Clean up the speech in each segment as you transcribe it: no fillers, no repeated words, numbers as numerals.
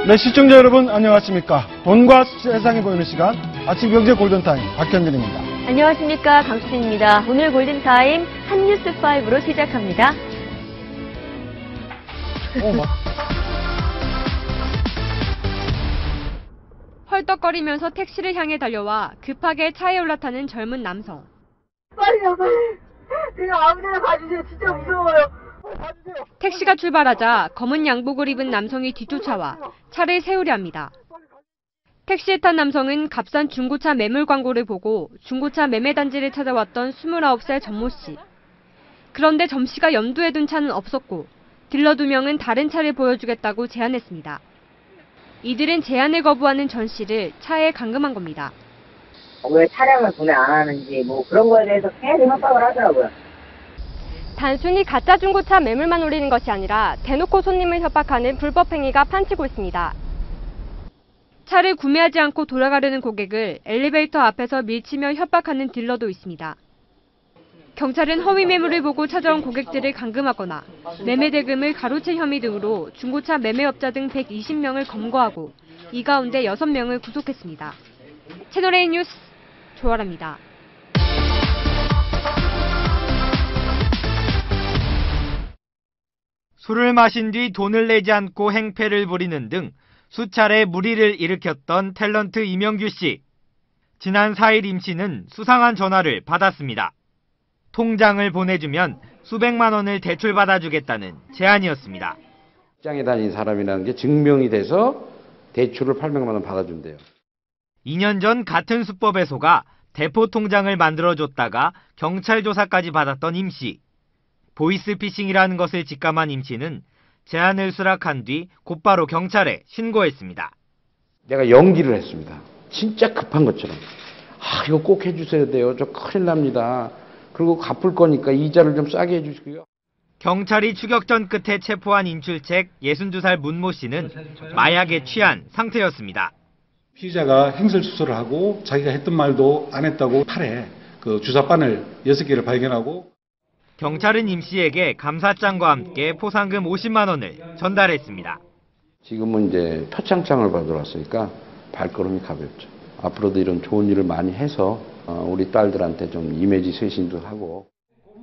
네, 시청자 여러분 안녕하십니까. 돈과 세상이 보이는 시간 아침 경제 골든타임 박현진입니다. 안녕하십니까. 강수진입니다. 오늘 골든타임 한뉴스5로 시작합니다. 헐떡거리면서 택시를 향해 달려와 급하게 차에 올라타는 젊은 남성. 빨리요, 빨리. 그냥 아무데나 가주세요. 진짜 무서워요. 가주세요. 택시가 출발하자 검은 양복을 입은 남성이 뒤쫓아와 차를 세우려 합니다. 택시에 탄 남성은 값싼 중고차 매물 광고를 보고 중고차 매매 단지를 찾아왔던 29살 전모 씨. 그런데 점 씨가 염두에 둔 차는 없었고 딜러 2명은 다른 차를 보여주겠다고 제안했습니다. 이들은 제안을 거부하는 전 씨를 차에 감금한 겁니다. 왜 차량을 구매 안 하는지 그런 거에 대해서 계속 협박을 하더라고요. 단순히 가짜 중고차 매물만 노리는 것이 아니라 대놓고 손님을 협박하는 불법 행위가 판치고 있습니다. 차를 구매하지 않고 돌아가려는 고객을 엘리베이터 앞에서 밀치며 협박하는 딜러도 있습니다. 경찰은 허위 매물을 보고 찾아온 고객들을 감금하거나 매매 대금을 가로챈 혐의 등으로 중고차 매매업자 등 120명을 검거하고 이 가운데 6명을 구속했습니다. 채널A 뉴스 조아라입니다. 술을 마신 뒤 돈을 내지 않고 행패를 부리는 등 수차례 물의를 일으켰던 탤런트 이명규 씨. 지난 4일 임 씨는 수상한 전화를 받았습니다. 통장을 보내주면 수백만 원을 대출받아주겠다는 제안이었습니다. 직장에 다닌 사람이라는 게 증명이 돼서 대출을 800만 원 받아준대요. 2년 전 같은 수법에 속아 대포 통장을 만들어줬다가 경찰 조사까지 받았던 임 씨. 보이스피싱이라는 것을 직감한 임 씨는 제안을 수락한 뒤 곧바로 경찰에 신고했습니다. 내가 연기를 했습니다. 진짜 급한 것처럼. 이거 꼭 해주셔야 돼요. 저 큰일 납니다. 그리고 갚을 거니까 이자를 좀 싸게 해주시고요. 경찰이 추격전 끝에 체포한 인출책 62살 문모 씨는 마약에 취한 상태였습니다. 피의자가 행설수설을 하고 자기가 했던 말도 안 했다고 팔에 주사바늘 6개를 발견하고 경찰은 임 씨에게 감사장과 함께 포상금 50만 원을 전달했습니다. 지금은 이제 표창장을 받으러 왔으니까 발걸음이 가볍죠. 앞으로도 이런 좋은 일을 많이 해서 우리 딸들한테 좀 이미지 쇄신도 하고.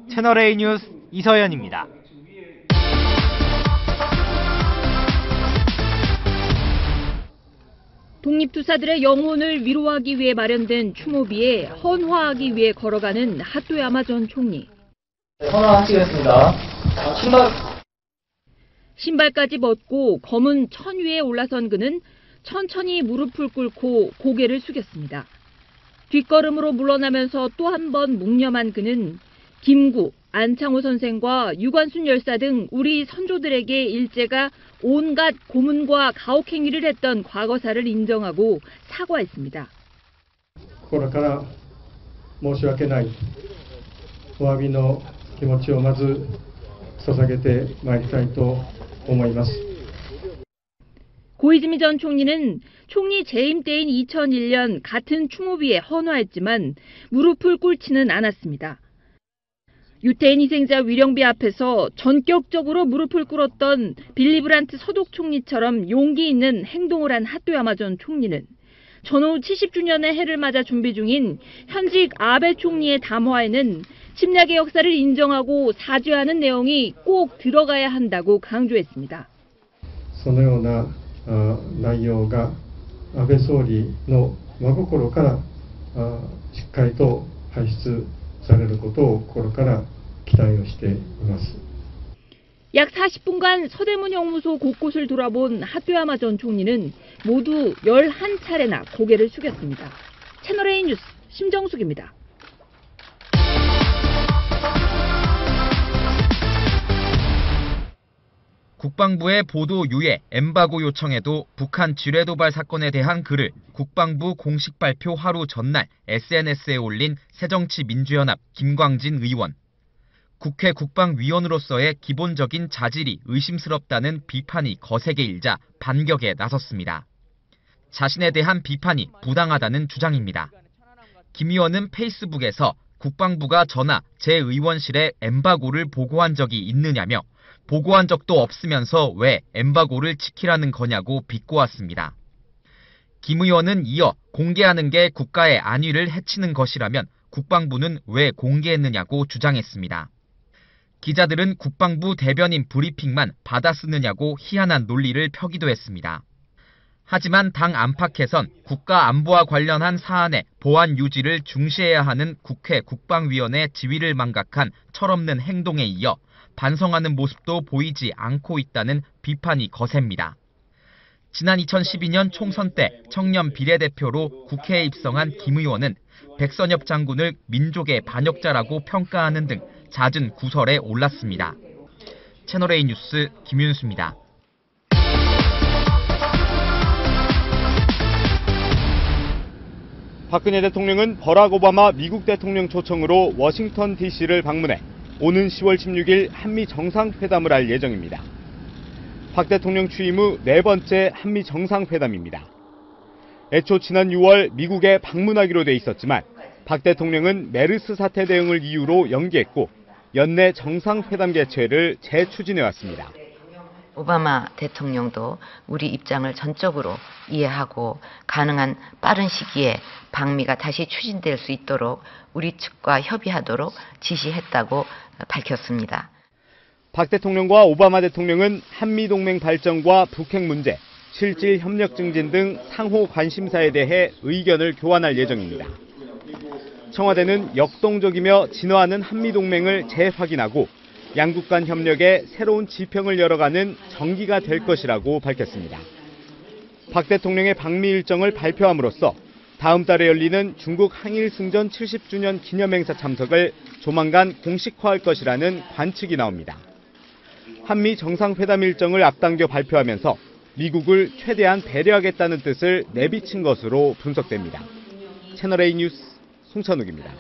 채널A 뉴스 이서연입니다. 독립투사들의 영혼을 위로하기 위해 마련된 추모비에 헌화하기 위해 걸어가는 하토야마 전 총리. 헌화하시겠습니다. 신발까지 벗고 검은 천 위에 올라선 그는 천천히 무릎을 꿇고 고개를 숙였습니다. 뒷걸음으로 물러나면서 또 한 번 묵념한 그는 김구, 안창호 선생과 유관순 열사 등 우리 선조들에게 일제가 온갖 고문과 가혹행위를 했던 과거사를 인정하고 사과했습니다. 心から申し訳ないお詫びの気持ちをまず捧げてまいりたいと思います. 고이즈미 전 총리는 총리 재임 때인 2001년 같은 추모비에 헌화했지만 무릎을 꿇지는 않았습니다. 유태인 희생자 위령비 앞에서 전격적으로 무릎을 꿇었던 빌리 브란트 서독 총리처럼 용기 있는 행동을 한 하토야마 전 총리는 전후 70주년의 해를 맞아 준비 중인 현직 아베 총리의 담화에는 침략의 역사를 인정하고 사죄하는 내용이 꼭 들어가야 한다고 강조했습니다. そのような内容が安倍総理の真心からしっかりと排出されることを心から期待をしています. 약 40분간 서대문 형무소 곳곳을 돌아본 하토야마 전 총리는 모두 11차례나 고개를 숙였습니다. 채널A 뉴스 심정숙입니다. 국방부의 보도 유예, 엠바고 요청에도 북한 지뢰 도발 사건에 대한 글을 국방부 공식 발표 하루 전날 SNS에 올린 새정치민주연합 김광진 의원. 국회 국방위원으로서의 기본적인 자질이 의심스럽다는 비판이 거세게 일자 반격에 나섰습니다. 자신에 대한 비판이 부당하다는 주장입니다. 김 의원은 페이스북에서 국방부가 전화 제 의원실에 엠바고를 보고한 적이 있느냐며 보고한 적도 없으면서 왜 엠바고를 지키라는 거냐고 비꼬았습니다. 김 의원은 이어 공개하는 게 국가의 안위를 해치는 것이라면 국방부는 왜 공개했느냐고 주장했습니다. 기자들은 국방부 대변인 브리핑만 받아 쓰느냐고 희한한 논리를 펴기도 했습니다. 하지만 당 안팎에선 국가 안보와 관련한 사안의 보안 유지를 중시해야 하는 국회 국방위원회 지위를 망각한 철없는 행동에 이어 반성하는 모습도 보이지 않고 있다는 비판이 거셉니다. 지난 2012년 총선 때 청년 비례대표로 국회에 입성한 김 의원은 백선엽 장군을 민족의 반역자라고 평가하는 등 잦은 구설에 올랐습니다. 채널A 뉴스 김윤수입니다. 박근혜 대통령은 버락 오바마 미국 대통령 초청으로 워싱턴 DC를 방문해 오는 10월 16일 한미 정상회담을 할 예정입니다. 박 대통령 취임 후 네 번째 한미 정상회담입니다. 애초 지난 6월 미국에 방문하기로 돼 있었지만 박 대통령은 메르스 사태 대응을 이유로 연기했고 연내 정상회담 개최를 재추진해 왔습니다. 오바마 대통령도 우리 입장을 전적으로 이해하고 가능한 빠른 시기에 방미가 다시 추진될 수 있도록 우리 측과 협의하도록 지시했다고 밝혔습니다. 박 대통령과 오바마 대통령은 한미동맹 발전과 북핵 문제, 실질 협력 증진 등 상호 관심사에 대해 의견을 교환할 예정입니다. 청와대는 역동적이며 진화하는 한미동맹을 재확인하고 양국 간 협력에 새로운 지평을 열어가는 전기가 될 것이라고 밝혔습니다. 박 대통령의 방미 일정을 발표함으로써 다음 달에 열리는 중국 항일승전 70주년 기념행사 참석을 조만간 공식화할 것이라는 관측이 나옵니다. 한미 정상회담 일정을 앞당겨 발표하면서 미국을 최대한 배려하겠다는 뜻을 내비친 것으로 분석됩니다. 채널A 뉴스 송찬욱입니다.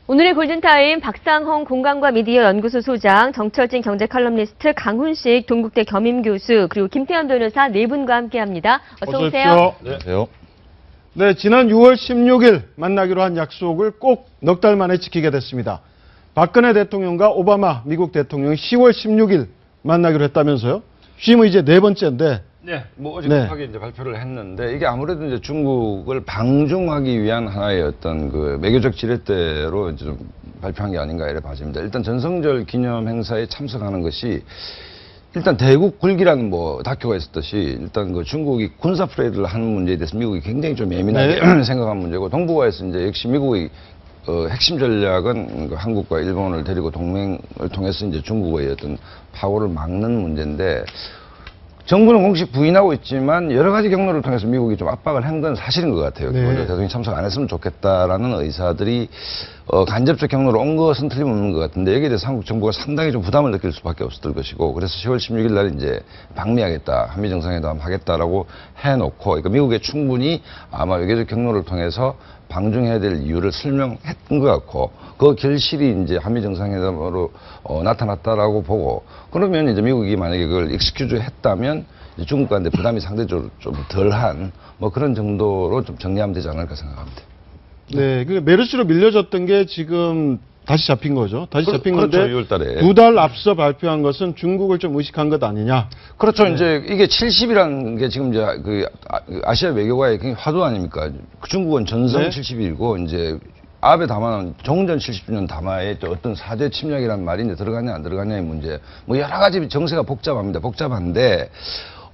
오늘의 골든타임 박상홍 공간과 미디어 연구소 소장, 정철진 경제 칼럼니스트, 강훈식 동국대 겸임교수, 그리고 김태현 변호사 네 분과 함께합니다. 어서 오세요. 네, 지난 6월 16일 만나기로 한 약속을 꼭 넉 달 만에 지키게 됐습니다. 박근혜 대통령과 오바마 미국 대통령이 10월 16일 만나기로 했다면서요? 취임은 이제 네 번째인데. 네, 뭐 어저께 이제 발표를 했는데 이게 아무래도 이제 중국을 방중하기 위한 하나의 어떤 그 외교적 지렛대로 이제 좀 발표한 게 아닌가 이래 봐집니다. 일단 전성절 기념 행사에 참석하는 것이 일단 대국 굴기라는 뭐 다큐가 있었듯이 일단 그 중국이 군사 프레이드를 하는 문제에 대해서 미국이 굉장히 좀 예민하게 생각한 문제고 동북아에서 이제 역시 미국의 핵심 전략은 그 한국과 일본을 데리고 동맹을 통해서 이제 중국의 어떤 파고를 막는 문제인데 정부는 공식 부인하고 있지만 여러 가지 경로를 통해서 미국이 좀 압박을 한 건 사실인 것 같아요. 대통령이 참석 안 했으면 좋겠다라는 의사들이 간접적 경로로 온 것은 틀림없는 것 같은데 여기에 대해서 한국 정부가 상당히 좀 부담을 느낄 수밖에 없었을 것이고 그래서 10월 16일 날 이제 방미하겠다, 한미 정상회담 하겠다라고 해놓고 그러니까 미국에 충분히 아마 외교적 경로를 통해서 방중해야 될 이유를 설명했던 것 같고 그 결실이 이제 한미 정상회담으로 나타났다라고 보고 그러면 이제 미국이 만약에 그걸 익스큐즈 했다면 이제 중국과의 부담이 상대적으로 좀 덜한 뭐 그런 정도로 좀 정리하면 되지 않을까 생각합니다. 네, 그 메르스로 밀려졌던 게 지금 다시 잡힌 거죠. 다시 잡힌 건데 그렇죠, 6월달에. 두 달 앞서 발표한 것은 중국을 좀 의식한 것 아니냐. 그렇죠. 이제 이게 70이라는 게 지금 이제 그 아시아 외교가의 굉장히 화두 아닙니까? 중국은 전성 70이고 이제 아베 담화는 정전 70주년 담화에 또 어떤 사대 침략이라는 말이 이제 들어가냐 안 들어가냐의 문제. 뭐 여러 가지 정세가 복잡합니다. 복잡한데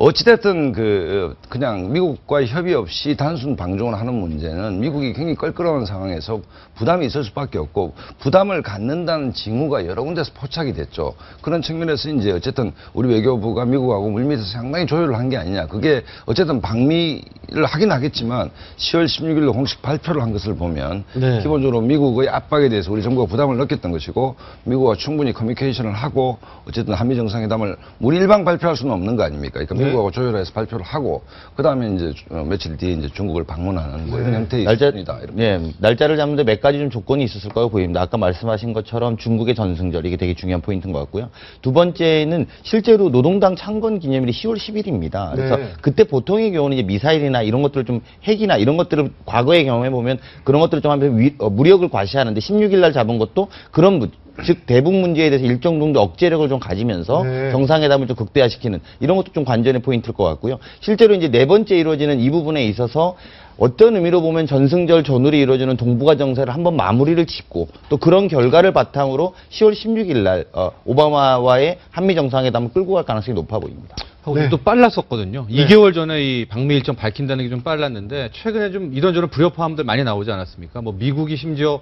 어찌됐든 그냥 미국과 협의 없이 단순 방중을 하는 문제는 미국이 굉장히 껄끄러운 상황에서 부담이 있을 수밖에 없고 부담을 갖는다는 징후가 여러 군데서 포착이 됐죠. 그런 측면에서 이제 어쨌든 우리 외교부가 미국하고 물밑에서 상당히 조율을 한 게 아니냐. 그게 어쨌든 방미를 하긴 하겠지만 10월 16일로 공식 발표를 한 것을 보면 기본적으로 미국의 압박에 대해서 우리 정부가 부담을 느꼈던 것이고 미국과 충분히 커뮤니케이션을 하고 어쨌든 한미 정상회담을 우리 일방 발표할 수는 없는 거 아닙니까? 그러니까 중국하고 조율해서 발표를 하고 그다음에 이제 며칠 뒤에 이제 중국을 방문하는 뭐 이런 형태의 있습니다. 날짜를 잡는데 몇 가지 좀 조건이 있었을 거라고 보입니다. 아까 말씀하신 것처럼 중국의 전승절 이게 되게 중요한 포인트인 것 같고요. 두 번째는 실제로 노동당 창건 기념일이 10월 10일입니다. 그래서 그때 보통의 경우는 이제 미사일이나 이런 것들을 좀 핵이나 이런 것들을 과거의 경험해 보면 그런 것들을 좀 하면 무력을 과시하는데 16일 날 잡은 것도 그런 즉 대북 문제에 대해서 일정 정도 억제력을 좀 가지면서 정상회담을 좀 극대화시키는 이런 것도 좀 관전의 포인트일 것 같고요. 실제로 이제 네 번째 이루어지는 이 부분에 있어서 어떤 의미로 보면 전승절 전후로 이루어지는 동북아 정세를 한번 마무리를 짓고 또 그런 결과를 바탕으로 10월 16일 날 오바마와의 한미 정상회담을 끌고 갈 가능성이 높아 보입니다. 또 빨랐었거든요. 2개월 전에 이 방미 일정 밝힌다는 게 좀 빨랐는데 최근에 좀 이런저런 불협화음들 많이 나오지 않았습니까? 뭐 미국이 심지어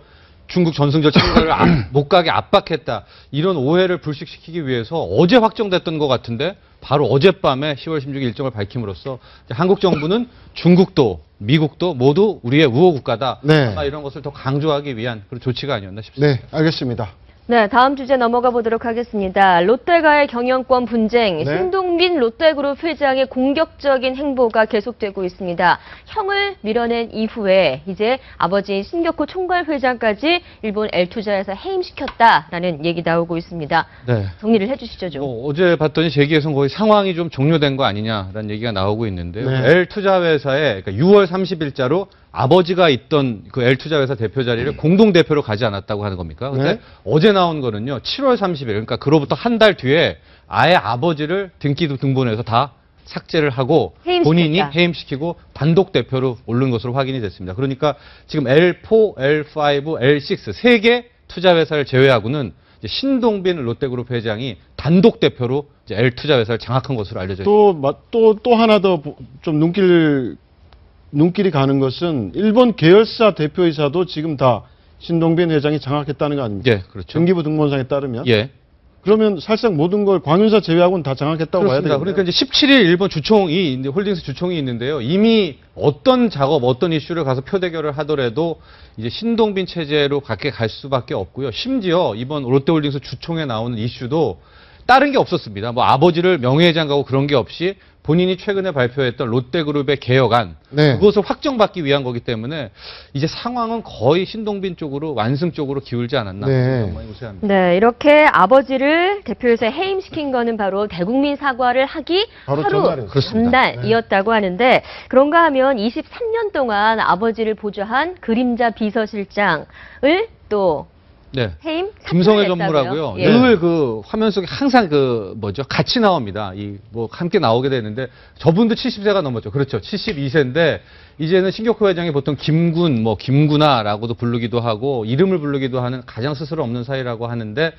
중국 전승절 참가를 못 가게 압박했다. 이런 오해를 불식시키기 위해서 어제 확정됐던 것 같은데 바로 어젯밤에 10월 16일 일정을 밝힘으로써 한국 정부는 중국도 미국도 모두 우리의 우호 국가다. 아마 이런 것을 더 강조하기 위한 그런 조치가 아니었나 싶습니다. 네, 알겠습니다. 네, 다음 주제 넘어가 보도록 하겠습니다. 롯데가의 경영권 분쟁, 신동빈 롯데그룹 회장의 공격적인 행보가 계속되고 있습니다. 형을 밀어낸 이후에 이제 아버지인 신격호 총괄 회장까지 일본 L투자에서 해임시켰다라는 얘기 나오고 있습니다. 정리를 해주시죠, 좀. 어제 봤더니 재계에서는 거의 상황이 좀 종료된 거 아니냐라는 얘기가 나오고 있는데요. L투자회사에 그러니까 6월 30일자로 아버지가 있던 그 L투자회사 대표 자리를 공동대표로 가지 않았다고 하는 겁니까? 근데 어제 나온 거는요, 7월 30일, 그러니까 그로부터 한 달 뒤에 아예 아버지를 등본에서 다 삭제를 하고 본인이 해임시키고 단독 대표로 오른 것으로 확인이 됐습니다. 그러니까 지금 L4, L5, L6 세 개 투자회사를 제외하고는 이제 신동빈 롯데그룹 회장이 단독 대표로 이제 L투자회사를 장악한 것으로 알려져 있습니다. 또 하나 더 좀 눈길이 가는 것은 일본 계열사 대표이사도 지금 다 신동빈 회장이 장악했다는 거 아닙니까? 예, 그렇죠. 정기부 등본상에 따르면. 예. 그러면 사실상 모든 걸 광윤사 제외하고는 다 장악했다고 봐야 되겠네요. 그러니까 이제 17일 일본 주총이 홀딩스 주총이 있는데요. 이미 어떤 작업, 어떤 이슈를 가서 표대결을 하더라도 이제 신동빈 체제로 갈 수밖에 없고요. 심지어 이번 롯데홀딩스 주총에 나오는 이슈도 다른 게 없었습니다. 뭐 아버지를 명예회장 가고 그런 게 없이 본인이 최근에 발표했던 롯데그룹의 개혁안 그것을 확정받기 위한 거기 때문에 이제 상황은 거의 신동빈 쪽으로 완승 쪽으로 기울지 않았나 많이 우세합니다. 네, 이렇게 아버지를 대표에서 해임시킨 거는 바로 대국민 사과를 하기 하루 전날이었다고 하는데 그런가 하면 23년 동안 아버지를 보좌한 그림자 비서실장을 또 해임 김성애 전무라고요. 늘 그 화면 속에 항상 같이 나옵니다. 뭐 함께 나오게 되는데 저분도 70세가 넘었죠. 그렇죠. 72세인데 이제는 신격호 회장이 보통 김군, 김구나라고도 부르기도 하고 이름을 부르기도 하는 가장 스스로 없는 사이라고 하는데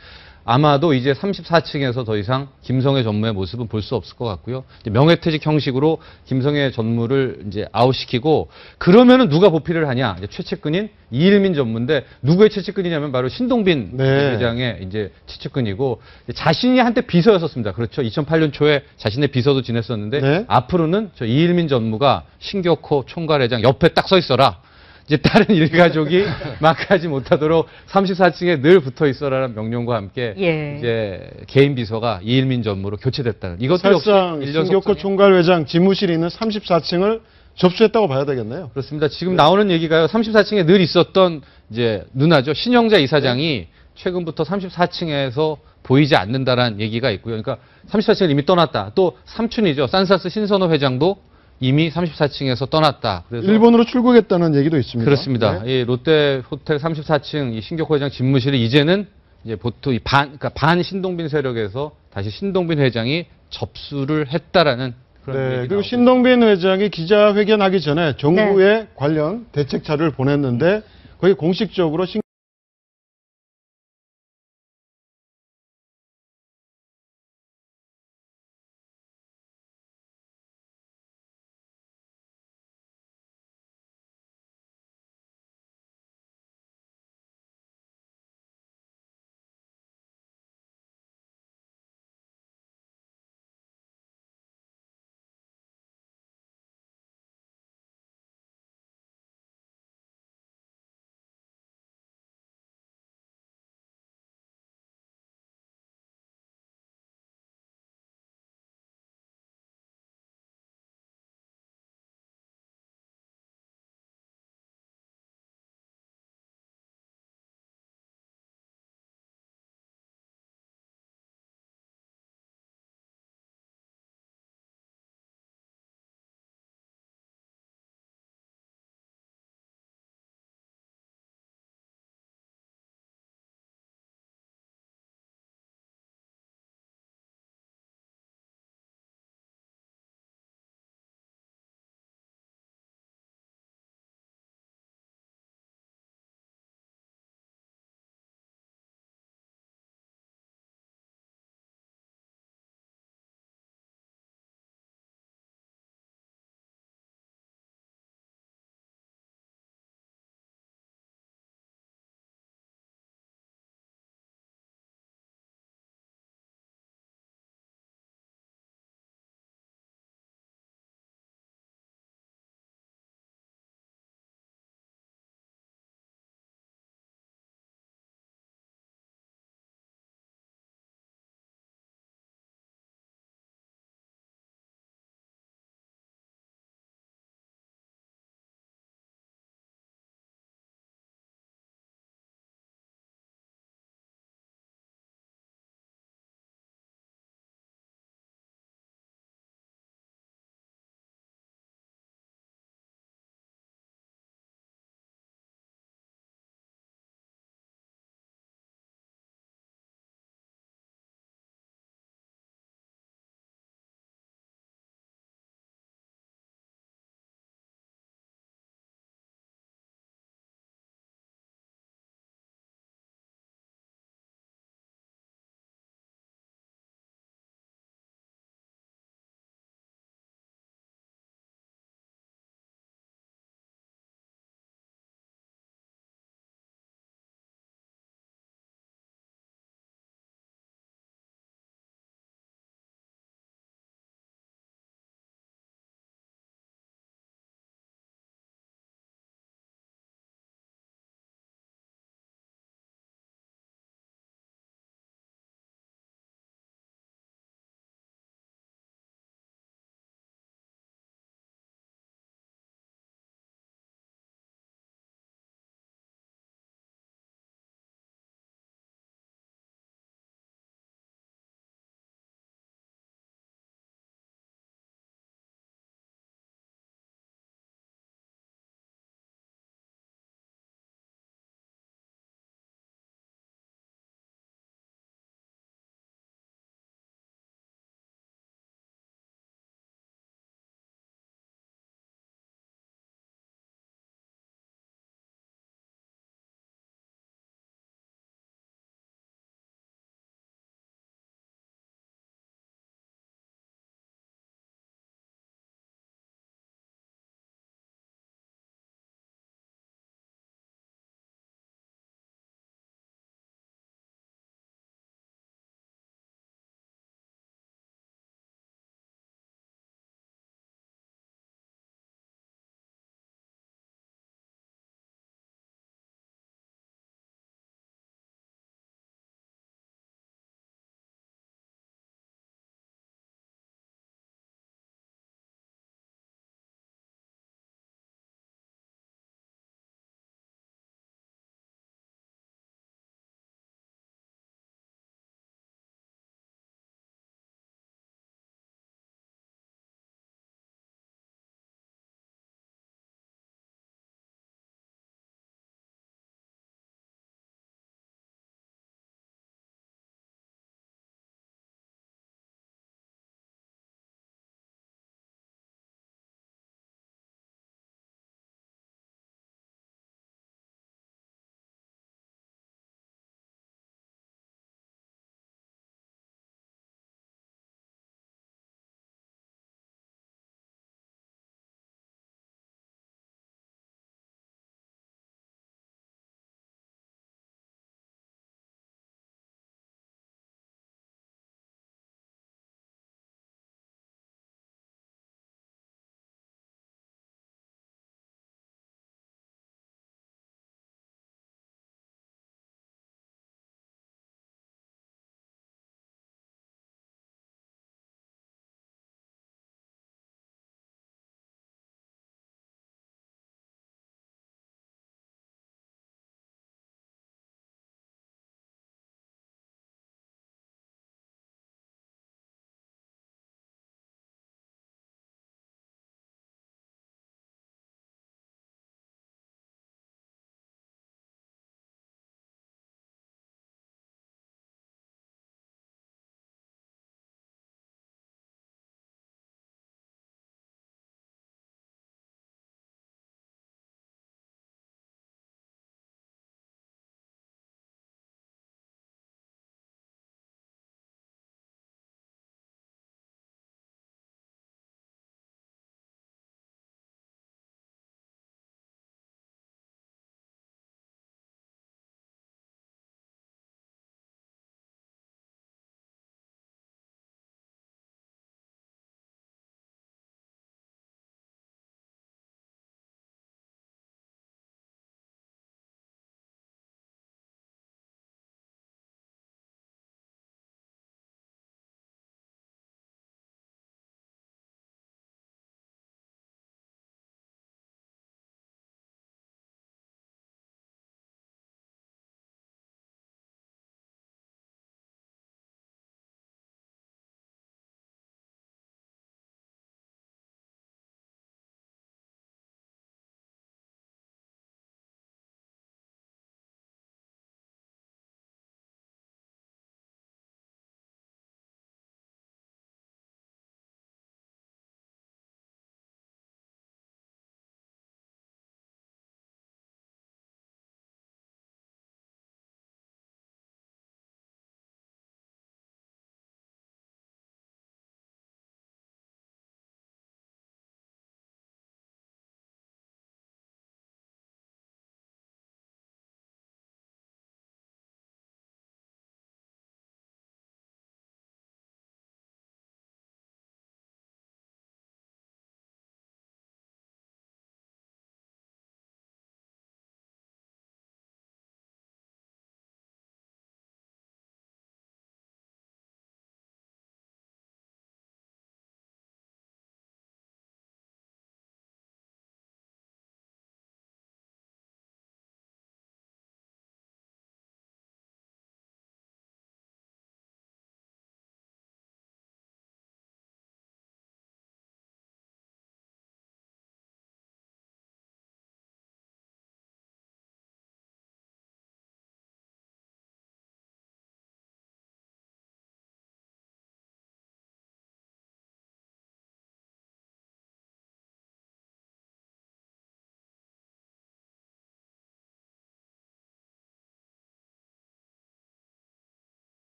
아마도 이제 34층에서 더 이상 김성애 전무의 모습은 볼 수 없을 것 같고요. 명예퇴직 형식으로 김성애 전무를 이제 아웃시키고 그러면은 누가 보필을 하냐? 이제 최측근인 이일민 전무인데 누구의 최측근이냐면 바로 신동빈 회장의 이제 최측근이고 자신이 한때 비서였었습니다. 그렇죠. 2008년 초에 자신의 비서도 지냈었는데 앞으로는 저 이일민 전무가 신격호 총괄회장 옆에 딱 서 있어라. 이제 다른 일가족이 막하지 못하도록 34층에 늘 붙어 있어라는 명령과 함께 이제 개인 비서가 이일민 전무로 교체됐다는 이것도 역시 사실상 신격호 총괄회장 집무실이 있는 34층을 접수했다고 봐야 되겠네요. 그렇습니다. 지금 나오는 얘기가요. 34층에 늘 있었던 이제 누나죠. 신영자 이사장이 최근부터 34층에서 보이지 않는다라는 얘기가 있고요. 그러니까 34층을 이미 떠났다. 또 삼촌이죠. 산사스 신선호 회장도 이미 34층에서 떠났다. 그래서 일본으로 출국했다는 얘기도 있습니다. 그렇습니다. 이 롯데 호텔 34층 이 신격호 회장 집무실이 이제는 이제 보통 그러니까 반 신동빈 세력에서 다시 신동빈 회장이 접수를 했다라는 그런 얘기. 그리고 신동빈 회장이 기자회견하기 전에 정부에 관련 대책 자료를 보냈는데 거의 공식적으로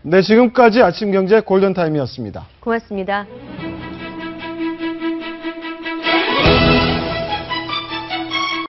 네, 지금까지 아침경제 골든타임이었습니다. 고맙습니다.